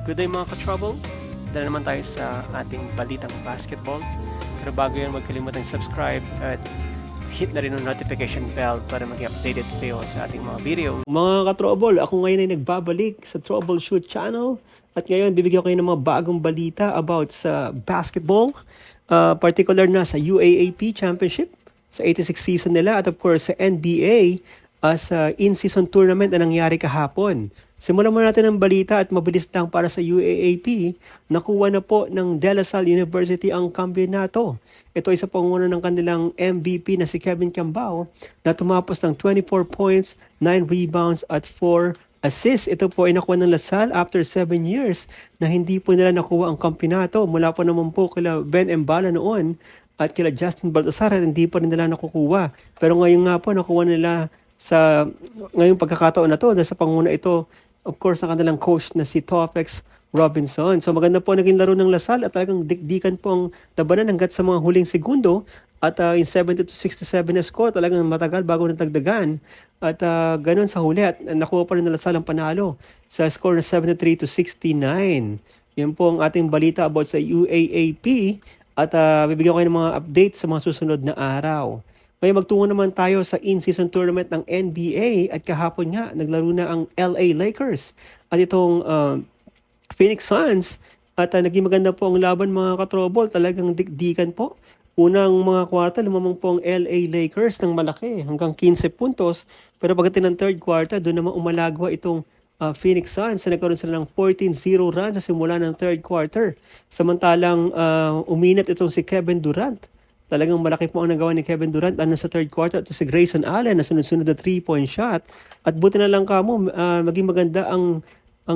Good day mga ka-trouble. Dala naman tayo sa ating balitang basketball. Pero bago yan, huwag kalimutang subscribe at hit na rin ang notification bell para maging updated kayo sa ating mga video. Mga ka-trouble, ako ngayon ay nagbabalik sa Troubleshoot channel. At ngayon, bibigyan ko kayo ng mga bagong balita about sa basketball. Particular na sa UAAP Championship, sa 86 season nila, at of course sa NBA sa in-season tournament na nangyari kahapon. Simulan muna natin ang balita at mabilis lang para sa UAAP. Nakuha na po ng De La Salle University ang kampeonato. Ito ay sa pangunguna ng kanilang MVP na si Kevin Cambao na tumapos ng 24 points, 9 rebounds at 4 assists. Ito po ay nakuha ng La Salle after 7 years na hindi po nila nakuha ang kampeonato. Mula po naman po kila Ben Embala noon at kila Justin Baltasar at hindi pa rin nila nakukuha. Pero ngayon nga po nakuha nila sa ngayong pagkakataon na to dahil sa panguna ito, of course, ang kanilang coach na si Tophex Robinson. So maganda po naging laro ng La Salle at talagang dikdikan po ang labanan hanggat sa mga huling segundo. At in 70-67 na score, talagang matagal bago natagdagan. At ganun sa huli at nakuha pa rin ng La Salle ang panalo sa score na 73-69. Yan po ang ating balita about sa UAAP. At bibigyan ko kayo ng mga updates sa mga susunod na araw. May magtungo naman tayo sa in-season tournament ng NBA at kahapon nga naglaro na ang LA Lakers at itong Phoenix Suns at naging maganda po ang laban mga katrobol, talagang dikdikan po. Unang mga kwarta, lumamang po ang LA Lakers ng malaki hanggang 15 puntos pero pagdating ng third quarter, doon naman umalagwa itong Phoenix Suns na nagkaroon sila ng 14-0 run sa simula ng third quarter. Samantalang uminat itong si Kevin Durant. Talagang malaki po ang nagawa ni Kevin Durant sa third quarter at si Grayson Allen na sunod-sunod na 3-point shot. At buti na lang kamo maging maganda ang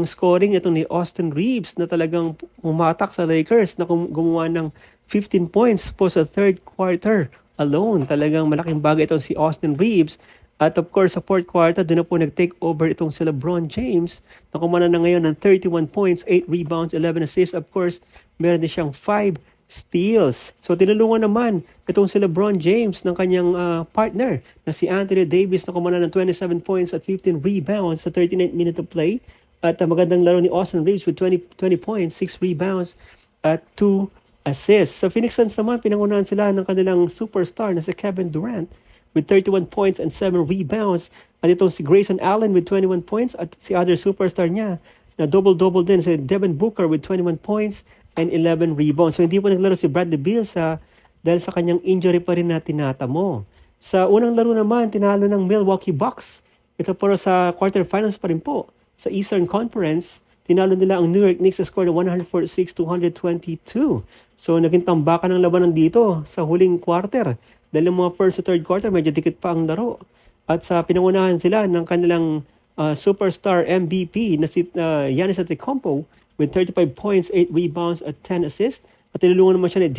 scoring nitong ni Austin Reeves na talagang umatak sa Lakers na gumawa ng 15 points po sa third quarter alone. Talagang malaking bagay itong si Austin Reeves. At of course sa fourth quarter doon na po nag-take over itong si LeBron James na kumana na ngayon ng 31 points, 8 rebounds, 11 assists. Of course meron din siyang 5 steals. So tinulungan naman itong si LeBron James ng kanyang partner na si Anthony Davis na kumana ng 27 points at 15 rebounds sa 39 minutes of play. At magandang laro ni Austin Reeves with 20 points, 6 rebounds at 2 assists. Sa Phoenix Suns naman, pinangunahan sila ng kanilang superstar na si Kevin Durant with 31 points and 7 rebounds. At itong si Grayson Allen with 21 points at si other superstar niya na double-double din si Devin Booker with 21 points and 11 rebounds. So hindi po naglaro si Bradley Beal dahil sa kanyang injury pa rin na tinatamo. Sa unang laro naman, tinalo ng Milwaukee Bucks. Ito pero sa quarterfinals pa rin po. Sa Eastern Conference, tinalo nila ang New York Knicks sa score na 146-122. So naging tambakan ng labanan dito sa huling quarter. Dahil yung mga first to third quarter, medyo dikit pa ang laro. At sa pinangunahan sila ng kanilang superstar MVP na si Giannis Antetokounmpo with 35 points, 8 rebounds at 10 assists. At tinulungan naman siya ni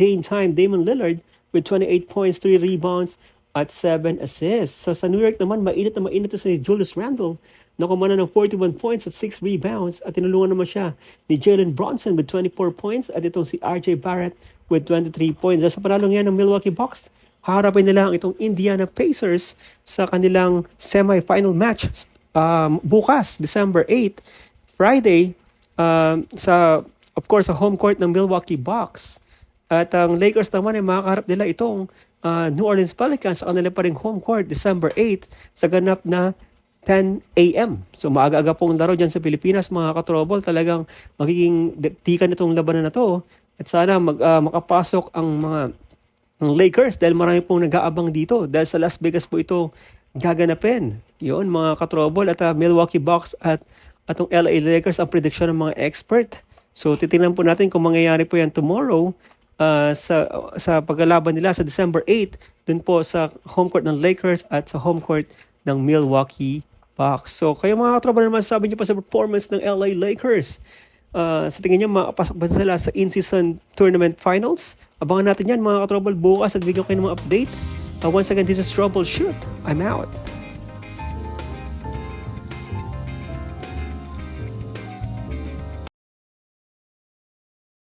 Damian Lillard with 28 points, 3 rebounds at 7 assists. So sa New York naman, mainit to si Julius Randle na kumana ng 41 points at 6 rebounds. At tinulungan naman siya ni Jalen Brunson with 24 points at itong si RJ Barrett with 23 points. Sa panalong yan ng Milwaukee Bucks, haharapin nila ang itong Indiana Pacers sa kanilang semi-final match bukas, December 8, Friday, of course, sa home court ng Milwaukee Bucks. At ang Lakers naman ay makakarap nila itong New Orleans Pelicans sa kanila pa rin home court, December 8, sa ganap na 10 a.m. So maaga-aga pong laro dyan sa Pilipinas, mga katrobol. Talagang magiging tikan itong labanan na to. At sana makapasok ang Lakers dahil marami pong nag-aabang dito. Dahil sa Las Vegas po ito gaganapin. Yun, mga katrobol. At Milwaukee Bucks at atong LA Lakers ang prediction ng mga expert. So titingnan po natin kung mangyayari po yan tomorrow sa paglalaban nila sa December 8 dun po sa home court ng Lakers at sa home court ng Milwaukee Bucks. So kayo mga katropa naman sabi niyo pa sa performance ng LA Lakers. Sa tingin niyo makapasok ba sila sa in-season tournament finals? Abangan natin yan mga katropa bukas at bigyan kayo ng mga update. Once again, this is Troubleshoot. I'm out.